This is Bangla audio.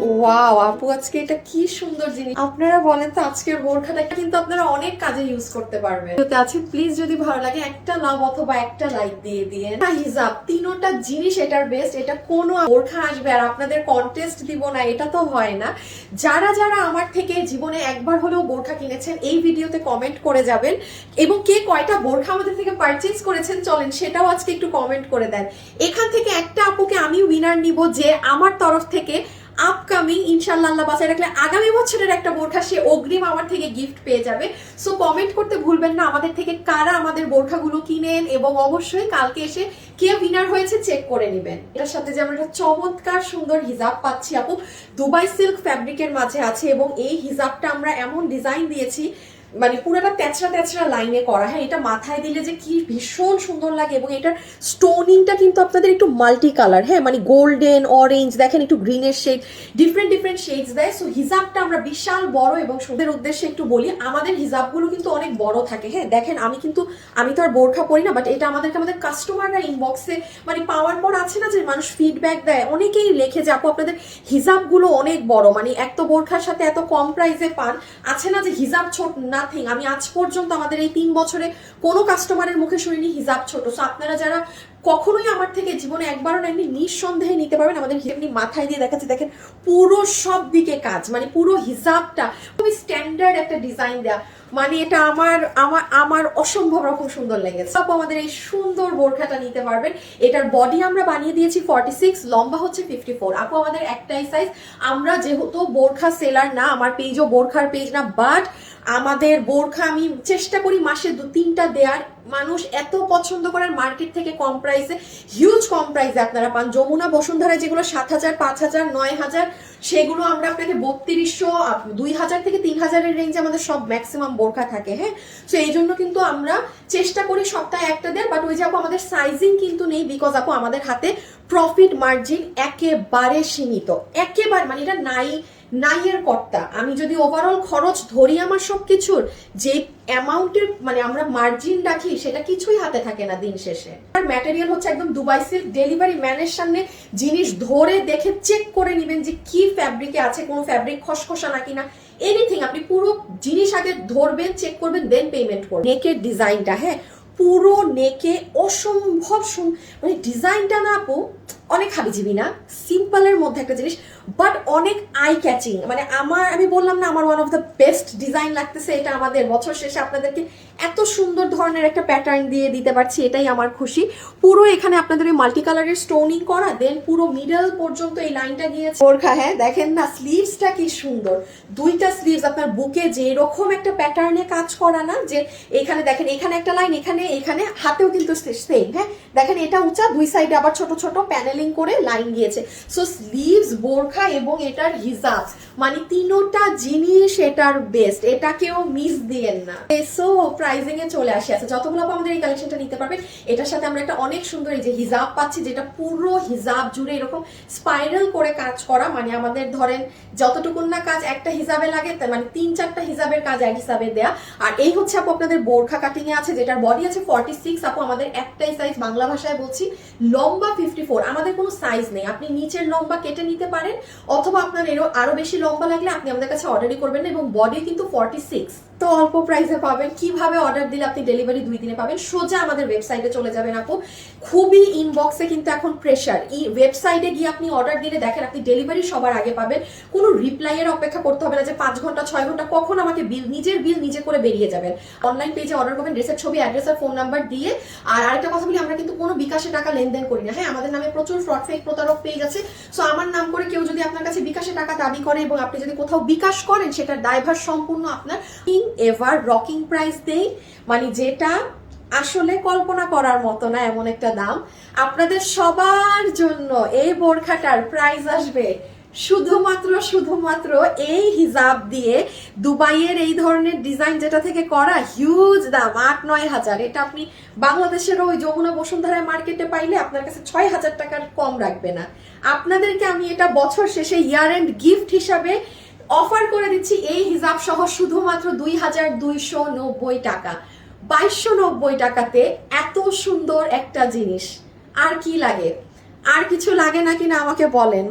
ওয়াও আপু, আজকে এটা কি সুন্দর জিনিস। আপনারা বলেন তো, আজকের বোরখাটা কিন্তু আপনারা অনেক কাজে ইউজ করতে পারবেন। আছে প্লিজ, যদি ভালো লাগে একটা লাভ অথবা একটা লাইক দিয়ে দিয়ে। হিজাব তিনোটা জিনিস এটার বেস্ট। এটা কোনো বোরখা আসবে আর আপনাদের কন্টেস্ট দিব না, এটা তো হয় না। যারা যারা আমার থেকে জীবনে একবার হলেও বোরখা কিনেছেন এই ভিডিওতে কমেন্ট করে যাবেন, এবং কে কয়টা বোরখা আমাদের থেকে পারচেজ করেছেন চলেন সেটাও আজকে একটু কমেন্ট করে দেন। এখান থেকে একটা আপুকে আমি উইনার নিব, যে আমার তরফ থেকে আপকামিং ইনশাআল্লাহ আল্লাহ বাঁচায় রাখলে আগামী বছরের একটা বোরখা সে অগ্রিম আমার থেকে গিফট পেয়ে যাবে। সো কমেন্ট করতে ভুলবেন না আমাদের থেকে কারা আমাদের বোরখাগুলো কিনেন, এবং অবশ্যই কালকে এসে কে উইনার হয়েছে চেক করে নেবেন। এটার সাথে যে আমরা একটা চমৎকার সুন্দর হিজাব পাচ্ছি আপু, দুবাই সিল্ক ফ্যাব্রিকের মাঝে আছে, এবং এই হিজাবটা আমরা এমন ডিজাইন দিয়েছি মানে পুরোটা তেচরা তেচরা লাইনে করা। হ্যাঁ, এটা মাথায় দিলে যে কি ভীষণ সুন্দর লাগে, এবং এটার স্টোনিংটা কিন্তু আপনাদের একটু মাল্টি কালার। হ্যাঁ, মানে গোল্ডেন, অরেঞ্জ, দেখেন একটু গ্রিনের শেড, ডিফারেন্ট ডিফারেন্ট শেডস দেয়। সো হিজাবটা আমরা বিশাল বড়, এবং সুন্দর উদ্দেশ্যে একটু বলি, আমাদের হিজাবগুলো কিন্তু অনেক বড় থাকে। হ্যাঁ দেখেন, আমি তো আর বোরখা পরি না, বাট এটা আমাদের কাস্টমাররা ইনবক্সে মানে পাওয়ার পর আছে না যে মানুষ ফিডব্যাক দেয়, অনেকেই লেখে যে আপু আপনাদের হিজাবগুলো অনেক বড়, মানে এত বোরখার সাথে এত কম প্রাইসে পান। আছে না যে হিজাব ছোট, নাথিং। আমি আজ পর্যন্ত আমাদের এই 3 বছরে কোনো কাস্টমারের মুখে শুনিনি হিজাব ছোট। সো আপনারা যারা কখনোই আমার থেকে জীবনে একবারও নেননি, নিঃসন্দেহে নিতে পারবেন। আমাদের এমনি মাথায় দিয়ে দেখাচ্ছে, দেখেন পুরো সব দিকে কাজ, মানে পুরো হিজাবটা খুবই স্ট্যান্ডার্ড একটা ডিজাইন দেয়া। মানে এটা আমার আমার আমার অসম্ভব রকম সুন্দর লেগেছে। আপু আমাদের এই সুন্দর বোরখাটা নিতে পারবেন। এটার বডি আমরা বানিয়ে দিয়েছি 46, লম্বা হচ্ছে 54। আপু আমাদের একটাই সাইজ। আমরা যেহেতু বোরখা সেলার না, আমার পেজও বোরখার পেজ না, বাট আমাদের বোরখা আমি চেষ্টা করি মাসে 2-3টা দেওয়ার। মানুষ এত পছন্দ করার, মার্কেট থেকে কম প্রাইসে, হিউজ কম প্রাইসে আপনারা পান। যমুনা বসুন্ধরায় যেগুলো 7,000, 5,000, 9,000, সেগুলো আমরা আপনাকে 3200, 2,000 থেকে 3,000-এর রেঞ্জে আমাদের সব ম্যাক্সিমাম বোরখা থাকে। হ্যাঁ, তো এই জন্য কিন্তু আমরা চেষ্টা করি সপ্তাহে একটা দেওয়ার। বাট ওই যে আপু আমাদের সাইজিং কিন্তু নেই, বিকজ আপু আমাদের হাতে প্রফিট মার্জিন একেবারে সীমিত, একেবারে মানে এটা নাইয়ের কর্তা। আমি যদি ওভারঅল খরচ ধরি আমার সবকিছুর, যে অ্যামাউন্টের মানে আমরা মার্জিন রাখি, সেটা কিছুই হাতে থাকে না দিন শেষে। আর ম্যাটেরিয়াল হচ্ছে একদম দুবাই সিল্ক। ডেলিভারি ম্যানের সামনে জিনিস ধরে দেখে চেক করে নেবেন যে কি ফ্যাব্রিকে আছে, কোনো ফ্যাব্রিক খসখসা নাকি না, এনিথিং। আপনি পুরো জিনিস আগে ধরবেন, চেক করবেন, দেন পেমেন্ট করবেন। নেকের ডিজাইনটা, হ্যাঁ পুরো নেকে অসম্ভব মানে ডিজাইনটা না আপু অনেক হাবিজিবি না, সিম্পলের মধ্যে একটা জিনিস, বাট অনেক আই ক্যাচিং। মানে আমি বললাম না আমার one of the best design লাগতেছে। এটা আমাদের বছর শেষে আপনাদেরকে এত সুন্দর ধরনের একটা প্যাটার্ন দিয়ে দিতে পারছি, এটাই আমার খুশি। পুরো এখানে আপনাদের ওই মাল্টি কালারের স্টোনিং করা, দেন পুরো মিডল পর্যন্ত এই লাইনটা গিয়েছে বোরখা। হ্যাঁ দেখেন না স্লিভসটা কি সুন্দর, দুইটা স্লিভস আপনার বুকে যে এরকম একটা প্যাটার্নে কাজ করা না, যে এখানে দেখেন এখানে একটা লাইন, এখানে হাতেও কিন্তু সেম। হ্যাঁ দেখেন এটা উঁচা, দুই সাইডে আবার ছোট ছোট প্যানেলিং করে লাইন গিয়েছে। সো স্লিভস, বোরখা এবং এটার হিজাব, মানে তিনোটা জিনিস এটার বেস্ট, এটাকেও মিস দিয়েন না। সো প্রাইজিং এ চলে আসি। আছে যতগুলো আমাদের এই কালেকশনটা নিতে পারবেন। এটার সাথে আমরা একটা অনেক সুন্দর এই যে হিজাব পাচ্ছি, যেটা পুরো হিজাব জুড়ে এরকম স্পাইরাল করে কাজ করা। মানে আমাদের ধরেন যতটুকুন না কাজ একটা হিজাবে লাগে, মানে 3-4টা হিজাবের কাজ এক হিসাবে দেয়া। আর এই হচ্ছে আপু আপনাদের বোরখা কাটিং এ আছে, যেটার বডি আছে 46। আপু আমাদের একটাই সাইজ, বাংলা ভাষায় বলছি, লম্বা 54। আমাদের কোনো সাইজ নেই, আপনি নিচের লম্বা কেটে নিতে পারেন, অথবা আপনার আরো বেশি লম্বা লাগলে আপনি আমাদের কাছে অর্ডারই করবেন না। এবং বডি কিন্তু 46, তো অল্প প্রাইসে পাবেন। কিভাবে অর্ডার দিলে আপনি ডেলিভারি 2 দিনে পাবেন? সোজা আমাদের ওয়েবসাইটে চলে যাবেন আপু। খুবই ইনবক্সে কিন্তু এখন প্রেশার, এই ওয়েবসাইটে গিয়ে আপনি অর্ডার দিলে দেখেন আপনি ডেলিভারি সবার আগে পাবেন। কোনো রিপ্লাইয়ের অপেক্ষা করতে হবে না যে 5 ঘন্টা 6 ঘন্টা, কখন আমাকে নিজের বিল নিজে করে বেরিয়ে যাবেন। অনলাইন পেজে অর্ডার করবেন, ড্রেসের ছবি, অ্যাড্রেস আর ফোন নাম্বার দিয়ে। আর আরেকটা কথা বলি, আমরা কিন্তু কোনো বিকাশে টাকা লেনদেন করি না। হ্যাঁ আমাদের নামে প্রচুর ফ্রড ফেক প্রতারক পেজ আছে। সো আমার নাম করে কেউ যদি আপনার কাছে বিকাশে টাকা দাবি করে, এবং আপনি যদি কোথাও বিকাশ করেন, সেটার দায়ভার সম্পূর্ণ আপনার। এভার রকিং প্রাইস দেই, মানে যেটা আসলে কল্পনা করার মতো না, এমন একটা দাম। আপনাদের সবার জন্য এই বোরখাটার প্রাইস আসবে শুধুমাত্র এই হিজাব দিয়ে। দুবাইয়ের এই ধরনের ডিজাইন যেটা থেকে করা, হিউজ দাম 8-9 হাজার। এটা আপনি বাংলাদেশের ওই যমুনা বসুন্ধরায় মার্কেটে পাইলে আপনার কাছে 6,000 টাকার কম রাখবে না। আপনাদেরকে আমি এটা বছর শেষে ইয়ার এন্ড গিফট হিসাবে অফার করে দিচ্ছি। এই হিজাব সহ শুধুমাত্র 2,290 টাকা, 2,290 টাকাতে এত সুন্দর একটা জিনিস। আর কি লাগে? আর কিছু লাগে নাকি না আমাকে বলেন।